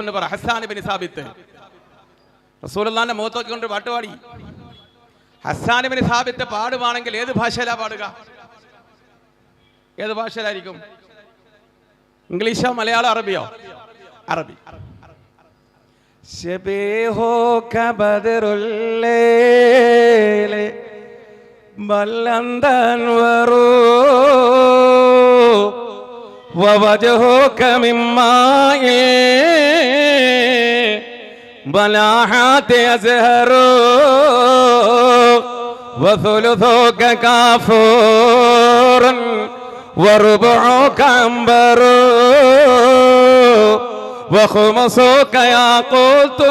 A: അൻഹു പറ, ഹസ്സാൻ ഇബ്നു സാബിത്ത് റസൂലുള്ളാഹിന്റെ മുഖത്ത് നോക്കിക്കൊണ്ട് പാട്ടുപാടി. ഹസ്സാൻ ഇബ്നു സാബിത്ത് പാടുവാണെങ്കിൽ ഏത് ഭാഷയിലാ പാടുക? ഏത് ഭാഷയിലായിരിക്കും? ഇംഗ്ലീഷോ മലയാളം അറബിയോ? അറബി. ശബീഹു കബദറുൽ ലൈലി ബല്ലന്ദൻ വറൂ വവജ്ഹുക മിമ്മാഇ بلاحات أزهر وثلثك كافور وربعك عنبر وخمسك ياقوت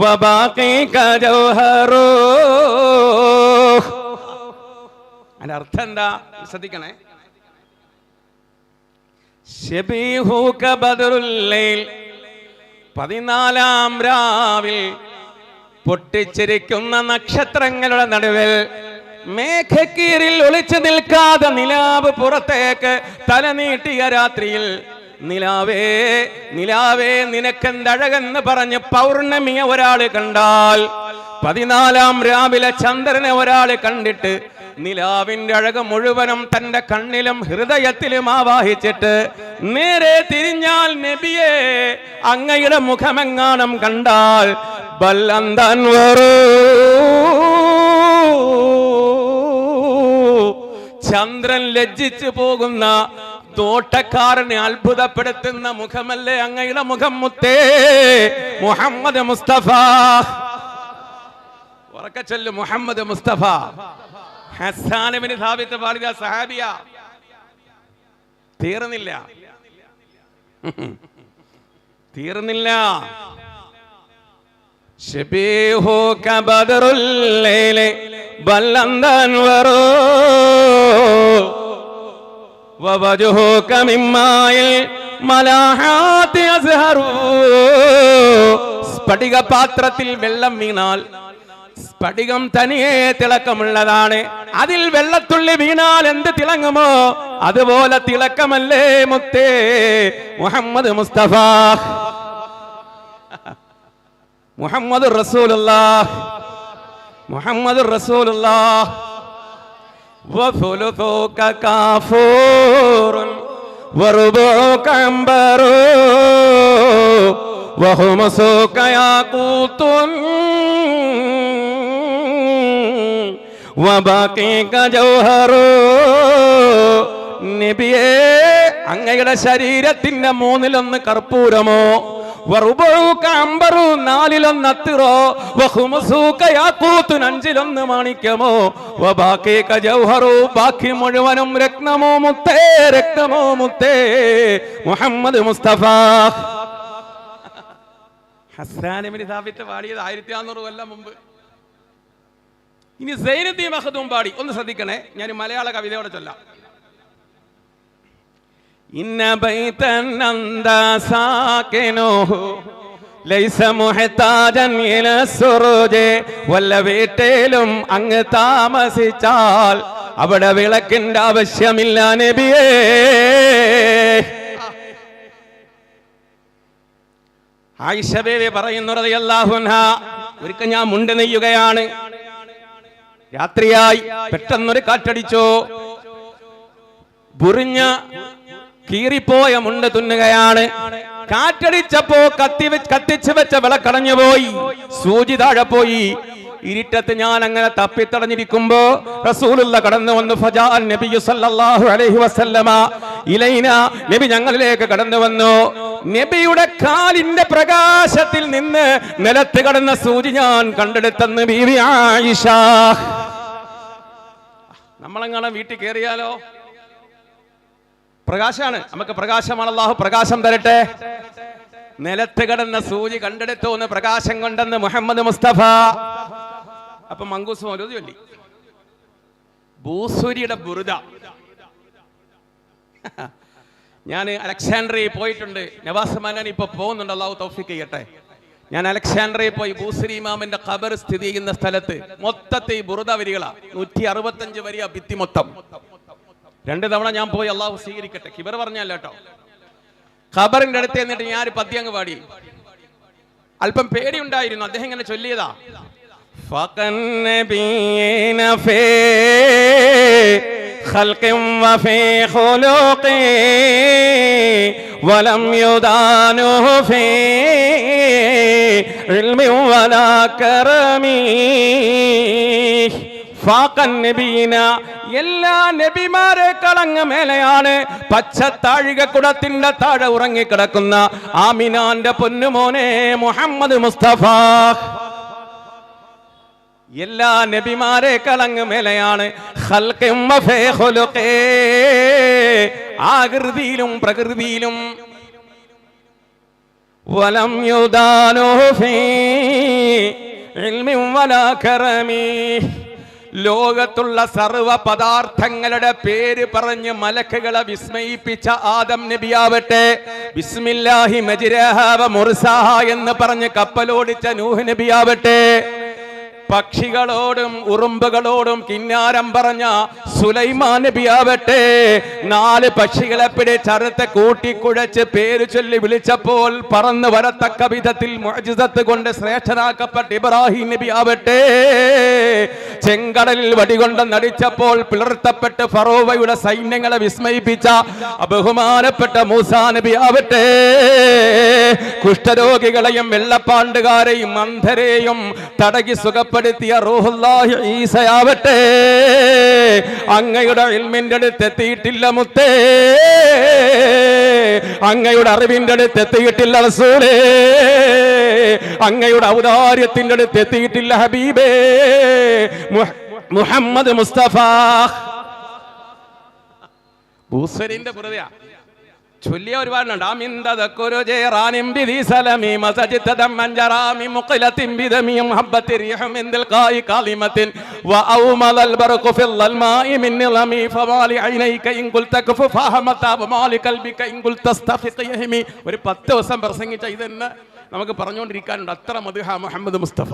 A: وباقيك جوهر. അതിന്റെ അർത്ഥം എന്താ ശ്രദ്ധിക്കണേ. ശബീഹുക ബദറുൽ ലൈൽ, 14-ാം രാവിൽ പൊട്ടിച്ചിരിക്കുന്ന നക്ഷത്രങ്ങളുടെ നടുവിൽ മേഘക്കീറിൽ ഒളിച്ചു നിൽക്കാതെ നിലാവ് പുറത്തേക്ക് തലനീട്ടിയ രാത്രിയിൽ നിലാവേ നിലാവേ നിനക്കെന്തഴകെന്ന് പറഞ്ഞ് പൗർണമിയെ ഒരാള് കണ്ടാൽ, 14-ാം രാവിലെ ചന്ദ്രനെ ഒരാള് കണ്ടിട്ട് നിലാവിന്റെ അഴക് മുഴുവനും തന്റെ കണ്ണിലും ഹൃദയത്തിലും ആവാഹിച്ചിട്ട് നേരെ തിരിഞ്ഞാൽ നബിയെ അങ്ങയുടെ മുഖമെങ്ങാനും കണ്ടാൽ ബല്ലന്തൻ വരൂ, ചന്ദ്രൻ ലജ്ജിച്ചു പോകുന്ന തോട്ടക്കാരനെ അത്ഭുതപ്പെടുത്തുന്ന മുഖമല്ലേ അങ്ങയുടെ മുഖം മുത്തേ മുഹമ്മദ് മുസ്തഫ. ഉറക്കെ ചൊല്ലു മുഹമ്മദ് മുസ്തഫ. ഹസ്സാൻ ഇബ്നു സാബിത്ത് പാടിയ സഹാബിയ. തീർന്നില്ല, തീർന്നില്ല. ശബീഹുക ബദറുൽ ലൈലി ബല്ലന്തൻ വറൂ വവജ്ഹുക മിമ്മായിൽ മലാഹാത്തി അസ്ഹറു. സ്ഫടിക പാത്രത്തിൽ വെള്ളം വീണാൽ സ്ഫടികം തനിയെ തിളക്കമുള്ളതാണ്. അതിൽ വെള്ളത്തുള്ളി വീണാൽ എന്ത് തിളങ്ങുമോ അതുപോലെ തിളക്കമല്ലേ മുത്തേ മുഹമ്മദ് മുസ്തഫ. മുഹമ്മദ് റസൂലുള്ളാഹ്, മുഹമ്മദ് റസൂലുള്ളാഹ്. വഫുലുക കാഫൂറുൻ വറുബുക അംബറു വഹുമസുക യാഖൂതുൻ വബാഖീക ജൗഹറു. നബിയേ അങ്ങയുടെ ശരീരത്തിന്റെ 1/3 കർപ്പൂരമോ, വറുബുക അംബറു 4/1 അത്തിറോ, വഖുമസുക യാഖൂതുൻ 5/1 മാണിക്യമോ, വബാഖീക ജൗഹറു ബാക്കി മുഴുവനും രത്നമോ മുത്തേ, രത്നമോ മുത്തേ മുഹമ്മദ് മുസ്തഫ. ഹസ്സാൻ ഇബ്നു സാബിത്ത് പാടിയത് 1400 കൊല്ലം മുമ്പ്. ഇനി സൈനുദ്ദീൻ മഖ്ദൂം പാടി. ഒന്ന് ശ്രദ്ധിക്കണേ, ഞാൻ മലയാള കവിതയോടെ ചൊല്ലാം. ഇന്ന ബൈതൻ അന്താ സാകിനുഹു ലൈസ മുഹ്താജൻ ഇലാ സുറൂജ്. വല്ല വീട്ടിലും അങ്ങ് താമസിച്ചാൽ അവിടെ വിളക്കിന്റെ ആവശ്യമില്ല നബിയേ. ആയിഷ ബീവി പറയുന്നു റളിയല്ലാഹു അൻഹാ, ഒരിക്കൽ ഞാൻ മുണ്ട് നെയ്യുകയാണ്. രാത്രിയായി, പെട്ടെന്നൊരു കാറ്റടിച്ചോ. ബുറിഞ്ഞ കീറിപ്പോയ മുണ്ട് തുന്നുകയാണ്. കാറ്റടിച്ചപ്പോ കത്തിച്ചു വെച്ച വിളക്കടഞ്ഞു പോയി, സൂചി താഴെ പോയി. ഇരുട്ടത്ത് ഞാൻ അങ്ങനെ തപ്പിത്തടഞ്ഞിരിക്കുമ്പോ റസൂലുള്ള കടന്നു വന്നു. ഫജാഅൻ നബിയു സല്ലല്ലാഹു അലൈഹി വസല്ലമ ഇലൈന, നബി ഞങ്ങളിലേക്ക് കടന്നു വന്നു. നബിയുടെ കാലിന്റെ പ്രകാശത്തിൽ നിന്ന് നിലത്ത് കടന്ന സൂചി ഞാൻ കണ്ടെടുത്തെന്ന് ബീവി ആയിഷ. നമ്മളെങ്ങനെ വീട്ടിൽ കയറിയാലോ പ്രകാശാണ്, നമുക്ക് പ്രകാശമാണ്. അല്ലാഹു പ്രകാശം തരട്ടെ. നിലത്ത് കടന്ന സൂചി കണ്ടെടുത്തോന്ന് പ്രകാശം കൊണ്ടെന്ന് മുഹമ്മദ് മുസ്തഫ. അപ്പൊ മങ്കൂസ് മൗലൂദ് ചൊല്ലി. ബൂസൂരിയുടെ ബുറുദ. ഞാൻ അലക്സാൻഡ്രിയയിൽ പോയിട്ടുണ്ട്. നവാസ് മനാൻ ഇപ്പൊ പോകുന്നുണ്ട്, അല്ലാഹു തൗഫീഖ് ചെയ്യട്ടെ. ഞാൻ അലക്സാൻഡ്രിയയിൽ പോയി ബൂസരി ഇമാമിന്റെ ഖബർ സ്ഥിതി ചെയ്യുന്ന സ്ഥലത്ത് മൊത്തത്തെ ഈ ബുറുദ വരികളാ, 165 വരിക ഭിത്തി മൊത്തം. 2 തവണ ഞാൻ പോയി, അള്ളാഹു സ്വീകരിക്കട്ടെ. ഖിബർ പറഞ്ഞല്ല കേട്ടോ. ഖബറിന്റെ അടുത്ത് എന്നിട്ട് ഞാൻ ഒരു പദ്യം അങ്ങ് പാടി. അല്പം പേടിയുണ്ടായിരുന്നു. അദ്ദേഹം ഇങ്ങനെ ചൊല്ലിയതാ. ഫാഖൻ നബീന, എല്ലാ നബിമാരെക്കാൾ അങ്ങ് മേലെയാണ്. പച്ച താഴികക്കുടത്തിന്റെ താഴെ ഉറങ്ങിക്കിടക്കുന്ന ആമിനാന്റെ പൊന്നുമോനെ മുഹമ്മദ് മുസ്തഫ. എല്ലാ നബിമാരെക്കാൾ അങ്ങ് മേലെയാണ്. ആകൃതിയിലും പ്രകൃതിയിലും. വലം യുദാനു ഫീ ഇൽമി വലാ കറമി, ലോകത്തുള്ള സർവ പദാർത്ഥങ്ങളുടെ പേര് പറഞ്ഞ് മലക്കുകളെ വിസ്മയിപ്പിച്ച ആദം നബിയാവട്ടെ, ബിസ്മില്ലാഹി മജ്രാഹാ വ മുർസാഹാ എന്ന് പറഞ്ഞ് കപ്പലോടിച്ച നൂഹ് നബിയാവട്ടെ, പക്ഷികളോടും ഉറുമ്പുകളോടും കിന്നാരം പറഞ്ഞ സുലൈമാൻ നബിയാവട്ടെ, 4 പക്ഷികളെ പിടിച്ചറുത്ത് കൂട്ടിക്കുഴച്ച് പേര് ചൊല്ലി വിളിച്ചപ്പോൾ പറന്നു വരത്തക്ക വിധത്തിൽ മുഅ്ജിസത്ത് കൊണ്ട് ശ്രേഷ്ഠനാക്കപ്പെട്ട ഇബ്രാഹിം നബിയാവട്ടെ, ചെങ്കടലിൽ വടികൊണ്ട് നടിച്ചപ്പോൾ പിളർത്തപ്പെട്ട് ഫറോവയുടെ സൈന്യങ്ങളെ വിസ്മയിപ്പിച്ച ബഹുമാനപ്പെട്ട മൂസാ നബിയാവട്ടെ, കുഷ്ഠരോഗികളെയും വെള്ളപ്പാണ്ടുകാരെയും അന്ധരെയും തടകി സുഖപ്പെടുത്തിയ റൂഹുല്ലാഹി ഈസയാവട്ടെ, അങ്ങയുടെ ഇൽമിന്റെ അടുത്ത് എത്തിയിട്ടില്ല മുത്തേ, അങ്ങയുടെ അറിവിന്റെ അടുത്ത് എത്തിയിട്ടില്ല റസൂലേ, അങ്ങയുടെ ഔദാര്യത്തിന്റെ അടുത്ത് എത്തിയിട്ടില്ല ഹബീബേ മുഹമ്മദ് മുസ്തഫ. ബൂസരിന്റെ പുറതെയാ ചൊല്ലിയ ഒരുപാടുണ്ട്. ഒരു 10 ദിവസം പ്രസംഗിച്ച ഇതെന്നെ നമുക്ക് പറഞ്ഞുകൊണ്ടിരിക്കാനുണ്ട്. അത്ര മദ്ഹ മുഹമ്മദ് മുസ്തഫ.